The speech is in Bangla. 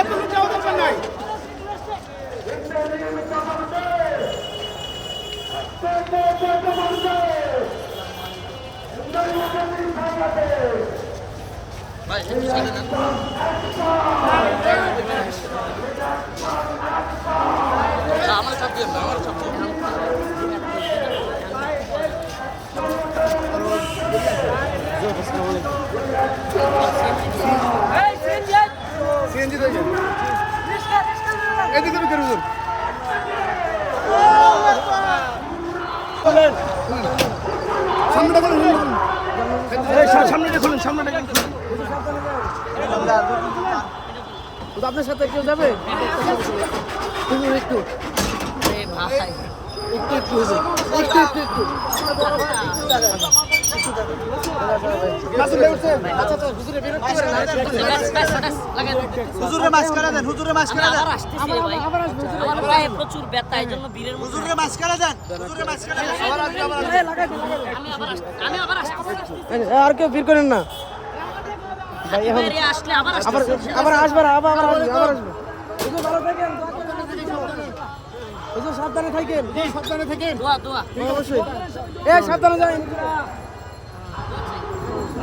এত যাওয়া দরকার নাই। ভাই একটু সাইডে নেন। আমার চাপ দিয়ে না, আমার চাপ দিয়ে। সিএনজি দিয়ে যান। এদিকে ঢুকে হুজুর। সামনেটা খুলুন, সামনেটা খুলুন, সামনেটা খুলুন। আপনার সাথে কেউ যাবে? একটু একটু হুজুরে মাস্কারা দেন, হুজুরে মাস্কারা দেন, আমার পায়ে প্রচুর ব্যথা, এই জন্য বীরের মতো হুজুরে মাস্কারা দেন, হুজুরে মাস্কারা দেন। আমি আবার আসতেছি। আর কেউ ভিড় করেন না। বেরিয়ে আসলে আবার আসতেছি। আবার আসবেন, আবার আসবে। হুজুর ভালো থাকেন, হুজুর সাবধানে থাকেন, সাবধানে থাকেন। দোয়া দোয়া অবশ্যই। সাবধানে যান।